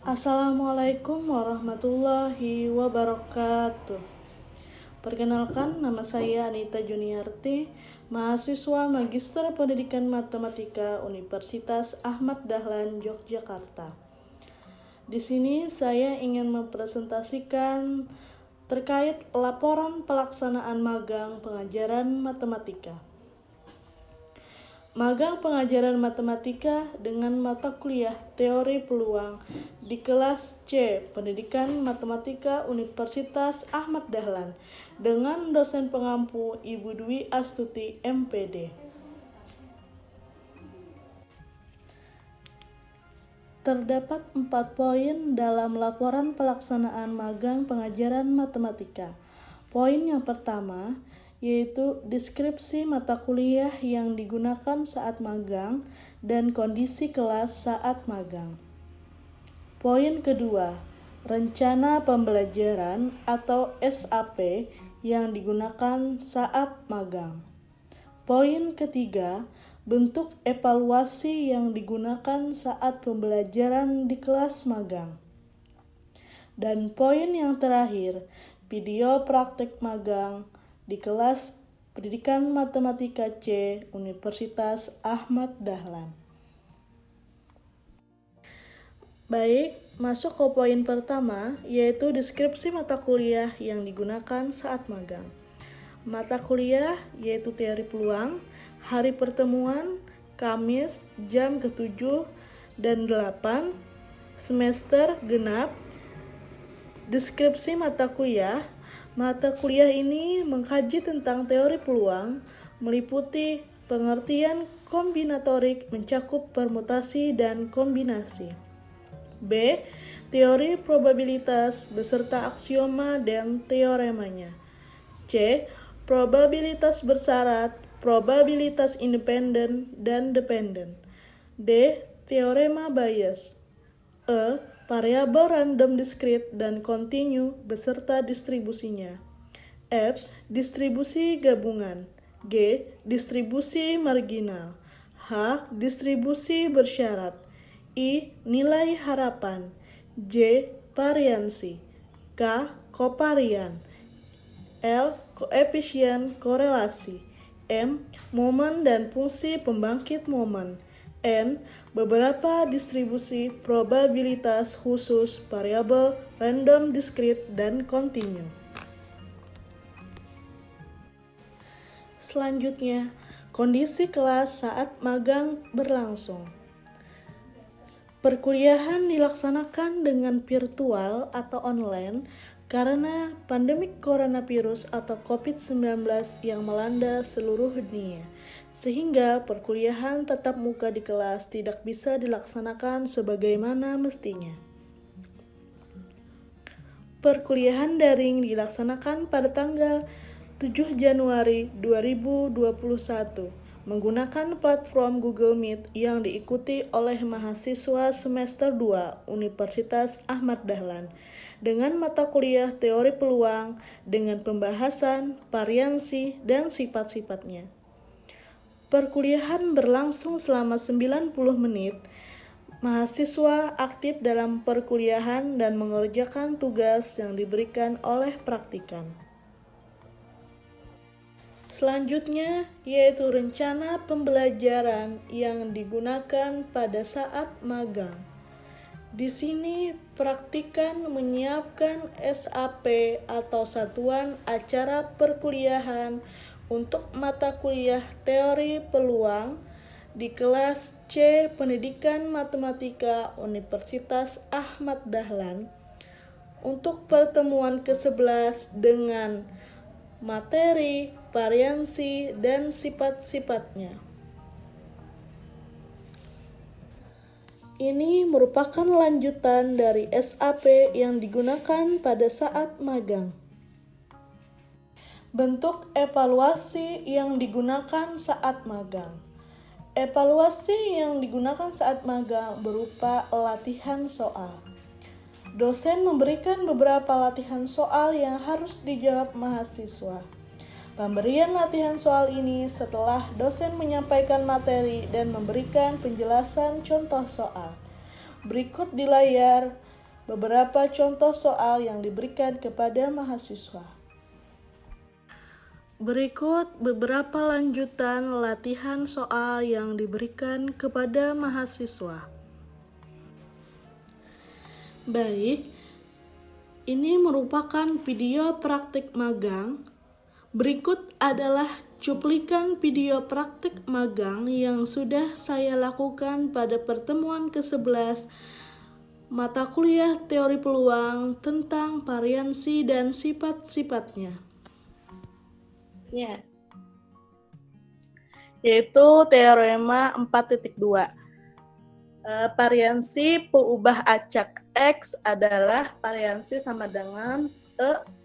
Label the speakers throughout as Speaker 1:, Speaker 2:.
Speaker 1: Assalamualaikum warahmatullahi wabarakatuh. Perkenalkan, nama saya Anita Juniarti, mahasiswa Magister Pendidikan Matematika Universitas Ahmad Dahlan, Yogyakarta. Di sini saya ingin mempresentasikan terkait laporan pelaksanaan magang pengajaran matematika. Magang pengajaran matematika dengan mata kuliah teori peluang di kelas C Pendidikan Matematika Universitas Ahmad Dahlan dengan dosen pengampu Ibu Dwi Astuti MPD. Terdapat 4 poin dalam laporan pelaksanaan magang pengajaran matematika. Poin yang pertama yaitu deskripsi mata kuliah yang digunakan saat magang dan kondisi kelas saat magang. Poin kedua, rencana pembelajaran atau SAP yang digunakan saat magang. Poin ketiga, bentuk evaluasi yang digunakan saat pembelajaran di kelas magang. Dan poin yang terakhir, video praktek magang di kelas Pendidikan Matematika C Universitas Ahmad Dahlan. Baik, masuk ke poin pertama, yaitu deskripsi mata kuliah yang digunakan saat magang. Mata kuliah yaitu teori peluang, hari pertemuan, Kamis, jam ke-7 dan 8, semester genap. Deskripsi mata kuliah. Mata kuliah ini mengkaji tentang teori peluang, meliputi pengertian kombinatorik mencakup permutasi dan kombinasi. B. Teori probabilitas beserta aksioma dan teoremanya. C. Probabilitas bersyarat, probabilitas independen dan dependen. D. Teorema Bayes. E. Variabel random discrete dan kontinu beserta distribusinya. F. Distribusi gabungan. G. Distribusi marginal. H. Distribusi bersyarat. I. Nilai harapan. J. Variansi. K. Kovarian. L. Koefisien korelasi. M. Momen dan fungsi pembangkit momen. N. Beberapa distribusi probabilitas khusus variabel random discrete dan kontinu. Selanjutnya, kondisi kelas saat magang berlangsung. Perkuliahan dilaksanakan dengan virtual atau online karena pandemi coronavirus atau COVID-19 yang melanda seluruh dunia, sehingga perkuliahan tatap muka di kelas tidak bisa dilaksanakan sebagaimana mestinya. Perkuliahan daring dilaksanakan pada tanggal 7 Januari 2021 menggunakan platform Google Meet yang diikuti oleh mahasiswa semester 2 Universitas Ahmad Dahlan dengan mata kuliah teori peluang dengan pembahasan variansi dan sifat-sifatnya. Perkuliahan berlangsung selama 90 menit. Mahasiswa aktif dalam perkuliahan dan mengerjakan tugas yang diberikan oleh praktikan. Selanjutnya yaitu rencana pembelajaran yang digunakan pada saat magang. Di sini praktikan menyiapkan SAP atau satuan acara perkuliahan untuk mata kuliah teori peluang di kelas C Pendidikan Matematika Universitas Ahmad Dahlan untuk pertemuan ke-11 dengan materi, variansi, dan sifat-sifatnya. Ini merupakan lanjutan dari SAP yang digunakan pada saat magang. Bentuk evaluasi yang digunakan saat magang. Evaluasi yang digunakan saat magang berupa latihan soal. Dosen memberikan beberapa latihan soal yang harus dijawab mahasiswa. Pemberian latihan soal ini setelah dosen menyampaikan materi dan memberikan penjelasan contoh soal. Berikut di layar beberapa contoh soal yang diberikan kepada mahasiswa. Berikut beberapa lanjutan latihan soal yang diberikan kepada mahasiswa. Baik, ini merupakan video praktik magang. Berikut adalah cuplikan video praktik magang yang sudah saya lakukan pada pertemuan ke-11 mata kuliah teori peluang tentang variansi dan sifat-sifatnya. Yaitu teorema 4.2. Variansi peubah acak X adalah variansi sama dengan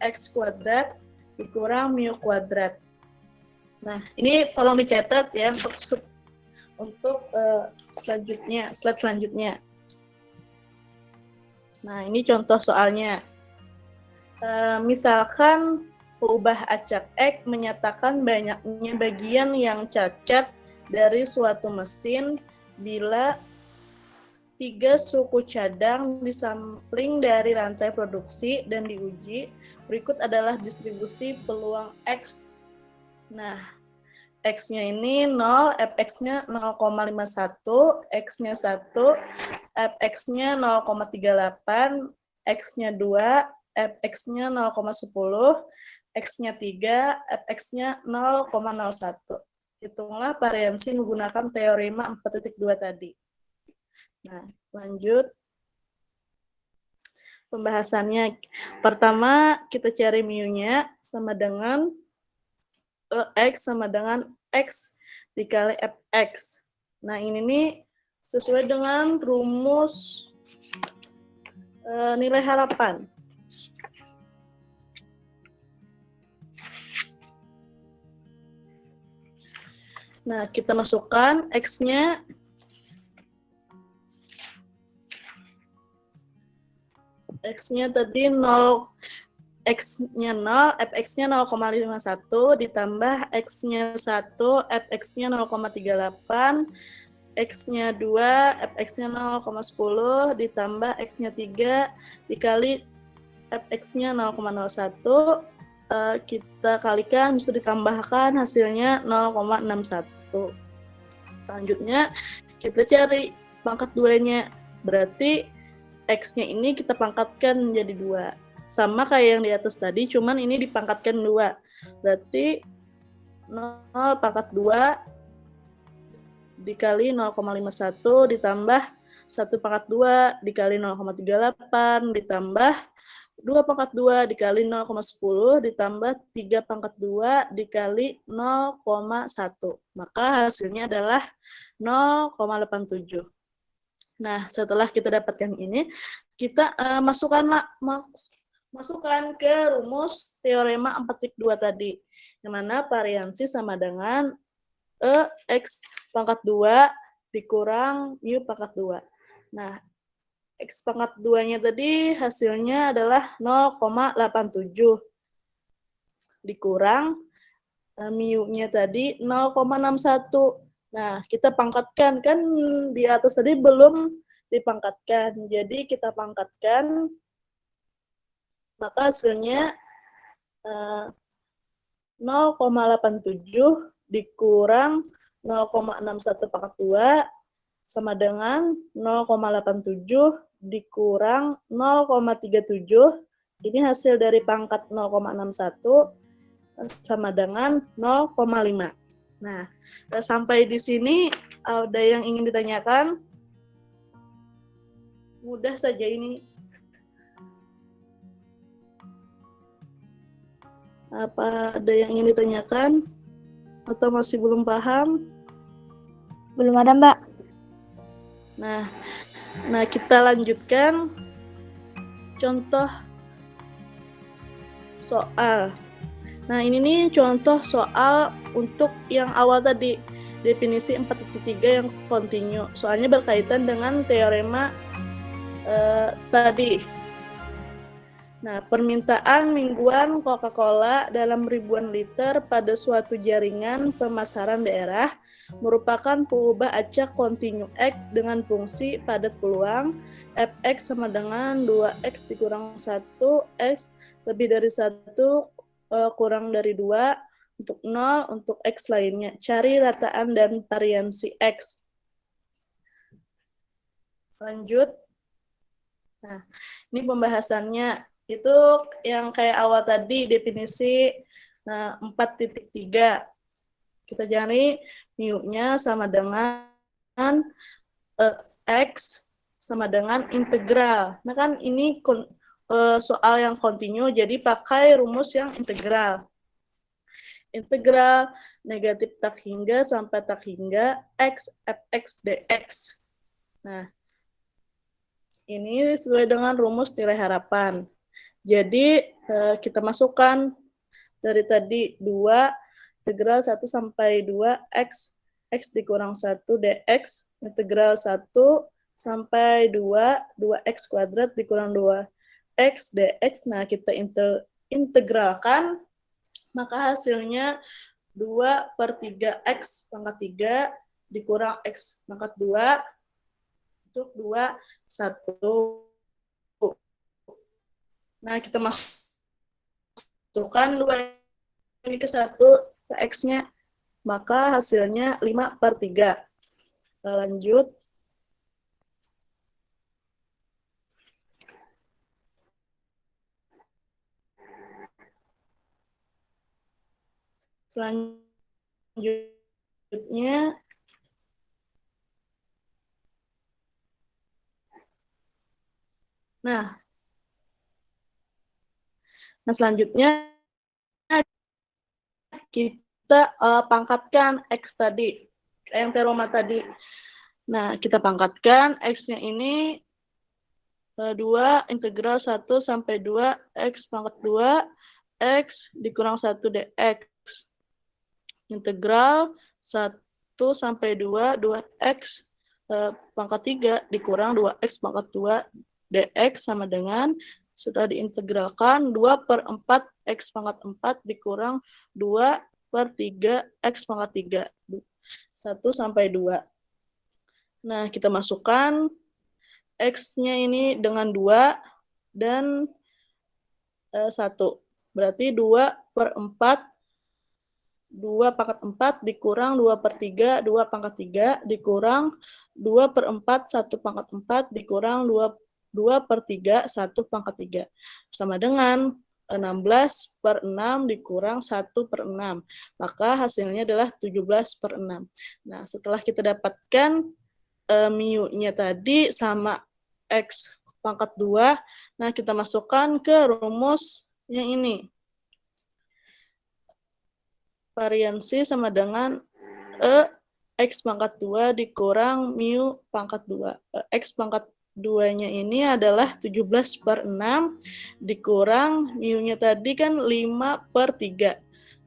Speaker 1: X kuadrat dikurang mu kuadrat. Nah, ini tolong dicatat ya untuk slide selanjutnya. Nah, ini contoh soalnya. Misalkan peubah acak X menyatakan banyaknya bagian yang cacat dari suatu mesin bila 3 suku cadang disampling dari rantai produksi dan diuji. Berikut adalah distribusi peluang X. Nah, X-nya ini 0, Fx-nya 0,51, X-nya 1, Fx-nya 0,38, X-nya 2, Fx-nya 0,10, X-nya 3, Fx-nya 0,01. Hitunglah variansi menggunakan teorema 4.2 tadi. Nah, lanjut pembahasannya. Pertama, kita cari mu-nya sama dengan X sama dengan X dikali Fx. Nah, ini nih sesuai dengan rumus nilai harapan. Nah, kita masukkan X-nya tadi 0, X-nya 0, Fx-nya 0,51 ditambah X-nya 1, Fx-nya 0,38, X-nya 2, Fx-nya 0,10 ditambah X-nya 3 dikali Fx-nya 0,01. Kita kalikan, bisa ditambahkan hasilnya 0,61. Selanjutnya kita cari pangkat 2-nya. Berarti X-nya ini kita pangkatkan menjadi 2. Sama kayak yang di atas tadi, cuman ini dipangkatkan 2. Berarti 0 pangkat 2 dikali 0,51 ditambah 1 pangkat 2 dikali 0,38 ditambah 2 pangkat 2 dikali 0,10 ditambah 3 pangkat 2 dikali 0,1. Maka hasilnya adalah 0,87. Nah, setelah kita dapatkan ini, kita masukkan ke rumus teorema 4.2 tadi, yang mana variansi sama dengan X pangkat 2 dikurang mu pangkat 2. Nah, X pangkat 2-nya tadi hasilnya adalah 0,87 dikurang mu-nya tadi 0,61. Nah, kita pangkatkan, kan di atas tadi belum dipangkatkan. Jadi kita pangkatkan, maka hasilnya 0,87 dikurang 0,61 pangkat 2 sama dengan 0,87 dikurang 0,37. Ini hasil dari pangkat 0,61 sama dengan 0,5. Nah, sampai di sini ada yang ingin ditanyakan? Mudah saja ini. Apa ada yang ingin ditanyakan? Atau masih belum paham?
Speaker 2: Belum ada, Mbak.
Speaker 1: Nah, kita lanjutkan contoh soal. Nah, ini nih contoh soal untuk yang awal tadi, definisi 4.3 yang kontinu. Soalnya berkaitan dengan teorema tadi. Nah, permintaan mingguan Coca-Cola dalam ribuan liter pada suatu jaringan pemasaran daerah merupakan pengubah acak kontinu X dengan fungsi padat peluang Fx sama dengan 2X dikurang 1, X lebih dari 1 kurang dari 2, untuk 0, untuk X lainnya. Cari rataan dan variansi X. Lanjut. Nah, ini pembahasannya. Itu yang kayak awal tadi, definisi 4.3. Kita cari mu-nya sama dengan X sama dengan integral. Nah kan ini soal yang kontinu, jadi pakai rumus yang integral. Integral negatif tak hingga sampai tak hingga X Fx dx. Nah, ini sesuai dengan rumus nilai harapan. Jadi kita masukkan dari tadi 2 integral 1 sampai 2 X dikurang 1 dx, integral 1 sampai 2 2x kuadrat dikurang 2x dx. Nah, kita integralkan, maka hasilnya 2/3x pangkat 3 dikurang x pangkat 2 untuk 2, 1. Nah, kita masukkan 2 ini ke 1 ke X-nya, maka hasilnya 5/3. Lanjut. Selanjutnya, nah selanjutnya kita pangkatkan X tadi, yang teorema tadi. Nah, kita pangkatkan X-nya ini 2 integral 1 sampai 2 X pangkat 2 X dikurang 1 dx. Integral 1 sampai 2 2x pangkat 3 dikurang 2x pangkat 2 dx sama dengan, setelah diintegralkan, 2/4 x pangkat 4 dikurang 2/3 x pangkat 3. 1 sampai 2. Nah, kita masukkan X-nya ini dengan 2 dan 1. Berarti 2/4 2 pangkat 4 dikurang 2/3 2 pangkat 3 dikurang 2/4 1 pangkat 4 dikurang 2/3 1 pangkat 3 sama dengan 16/6 dikurang 1/6. Maka hasilnya adalah 17/6. Nah, setelah kita dapatkan mu-nya tadi sama X pangkat 2, nah kita masukkan ke rumus yang ini. Variansi sama dengan X pangkat 2 dikurang mu pangkat 2. X pangkat 2-nya ini adalah 17/6 dikurang mu-nya tadi kan 5/3.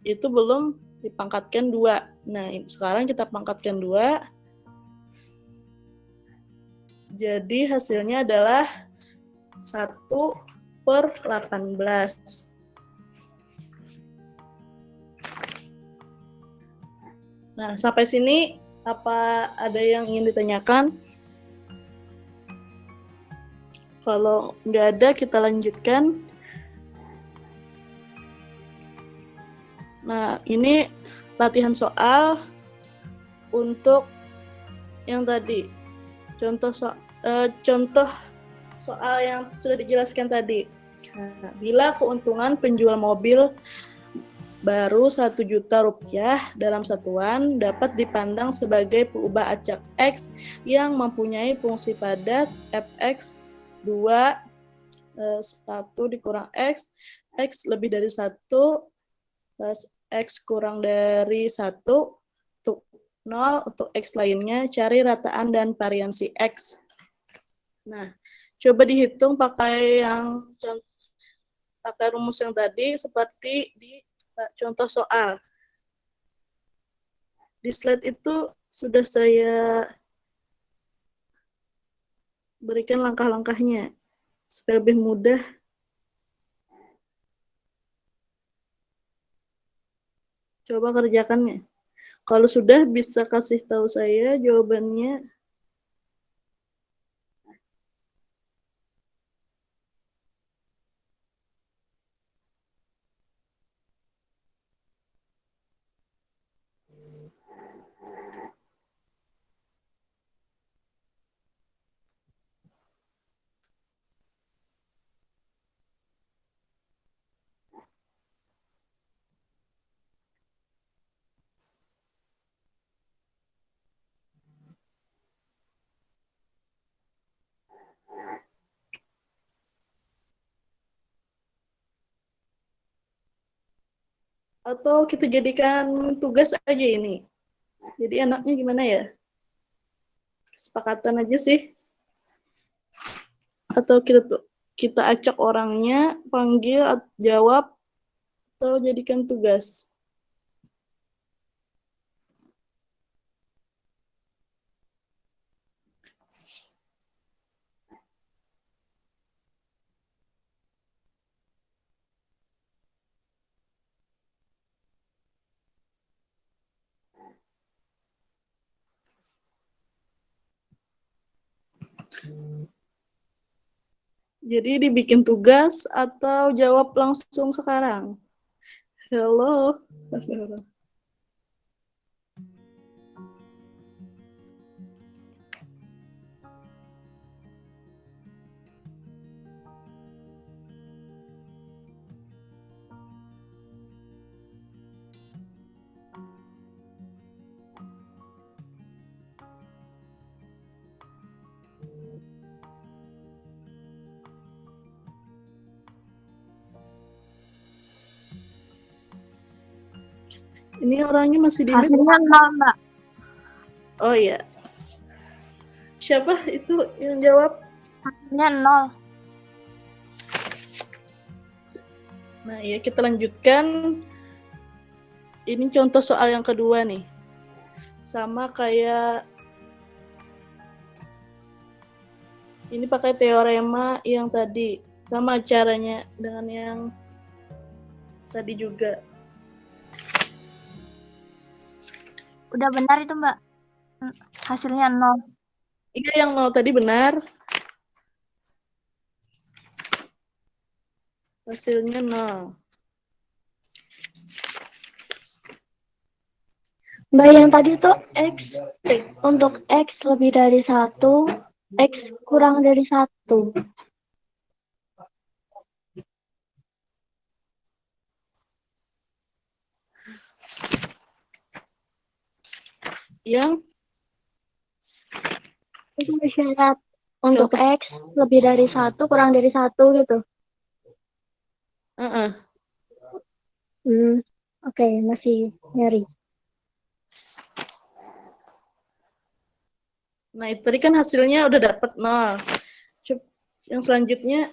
Speaker 1: Itu belum dipangkatkan 2. Nah, sekarang kita pangkatkan 2. Jadi hasilnya adalah 1/18. Nah, sampai sini apa ada yang ingin ditanyakan? Kalau nggak ada, kita lanjutkan. Nah, ini latihan soal untuk yang tadi. Contoh soal yang sudah dijelaskan tadi. Nah, bila keuntungan penjual mobil baru 1 juta rupiah dalam satuan dapat dipandang sebagai pengubah acak X yang mempunyai fungsi padat Fx 2 1 dikurang X lebih dari 1 plus X kurang dari 1 untuk 0, untuk X lainnya cari rataan dan variansi X. Nah, coba dihitung pakai rumus yang tadi seperti di contoh soal. Di slide itu sudah saya berikan langkah-langkahnya supaya lebih mudah Coba kerjakannya. Kalau sudah bisa kasih tahu saya jawabannya. Atau kita jadikan tugas aja ini. Jadi enaknya gimana ya? Kesepakatan aja sih. Atau kita acak orangnya, panggil, jawab, atau jadikan tugas. Jadi dibikin tugas atau jawab langsung sekarang? Halo. Ini orangnya masih di mute.
Speaker 2: Hasilnya 0, Mbak.
Speaker 1: Oh iya. Siapa itu yang jawab?
Speaker 2: Hasilnya 0.
Speaker 1: Nah, ya kita lanjutkan. Ini contoh soal yang kedua nih. Sama kayak ini pakai teorema yang tadi. Sama caranya dengan yang tadi juga.
Speaker 2: Udah benar itu, Mbak. Hasilnya 0.
Speaker 1: Iya, yang 0 tadi benar. Hasilnya 0.
Speaker 3: Mbak, yang tadi tuh X, untuk X lebih dari 1, X kurang dari 1.
Speaker 1: Yang
Speaker 3: Itu syarat untuk X lebih dari 1, kurang dari 1 gitu. Oke, masih nyari.
Speaker 1: Nah, itu tadi kan hasilnya udah dapet 0. Yang selanjutnya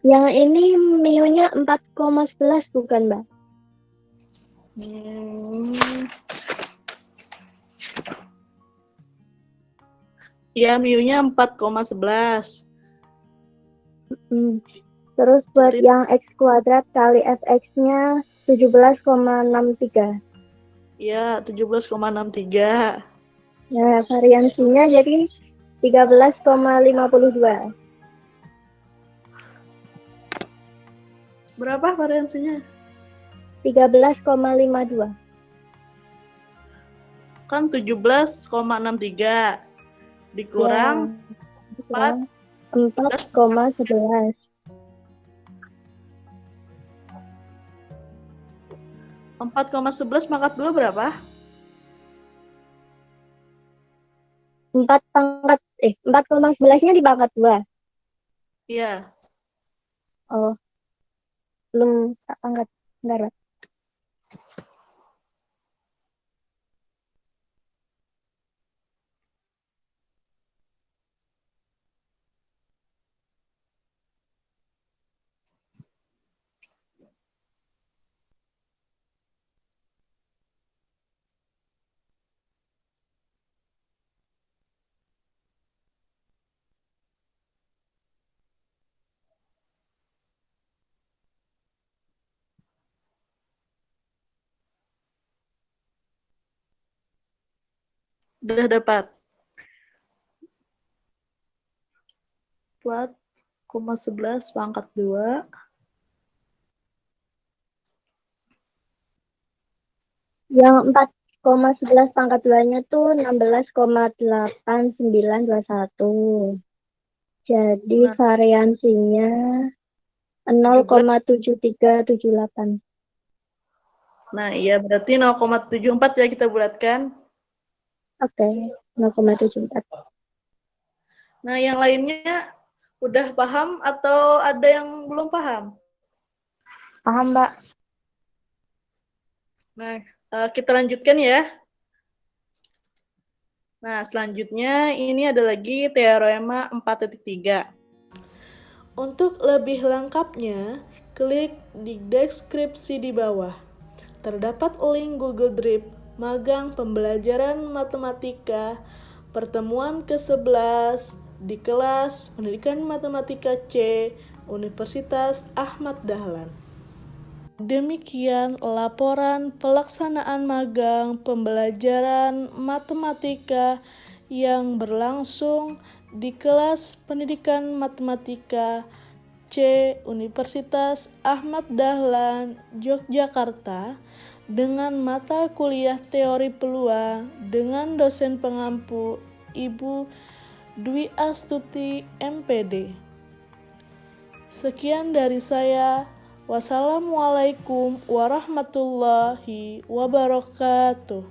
Speaker 3: Yang ini mu-nya 4,11 bukan, Mbak?
Speaker 1: Ya, mu-nya 4,11.
Speaker 3: Terus buat yang X kuadrat kali fx-nya 17,63.
Speaker 1: Ya, 17,63.
Speaker 3: Nah, variansinya jadi 13,52.
Speaker 1: Berapa variansinya?
Speaker 3: 13,52.
Speaker 1: Kan 17,63 dikurang
Speaker 3: ya, 4,11.
Speaker 1: 4,11 pangkat 2 berapa?
Speaker 3: 4,11-nya di pangkat 2.
Speaker 1: Iya.
Speaker 3: Oh, belum tak angkat. Bentar, Pak.
Speaker 1: Udah dapat. 4,11 pangkat 2.
Speaker 3: Yang 4,11 pangkat 2-nya tuh 16,8921. Jadi
Speaker 1: Nah,
Speaker 3: variansinya 0,7378.
Speaker 1: nah iya berarti 0,74 ya kita bulatkan.
Speaker 3: Oke, 0,74.
Speaker 1: Nah, yang lainnya udah paham atau ada yang belum paham?
Speaker 2: Paham, Mbak.
Speaker 1: Nah, kita lanjutkan ya. Nah, selanjutnya ini ada lagi teorema 4.3. Untuk lebih lengkapnya, klik di deskripsi di bawah. Terdapat link Google Drive magang pembelajaran matematika pertemuan ke-11 di kelas Pendidikan Matematika C Universitas Ahmad Dahlan. Demikian laporan pelaksanaan magang pembelajaran matematika yang berlangsung di kelas Pendidikan Matematika C Universitas Ahmad Dahlan, Yogyakarta dengan mata kuliah teori peluang dengan dosen pengampu Ibu Dwi Astuti MPD. Sekian dari saya. Wassalamualaikum warahmatullahi wabarakatuh.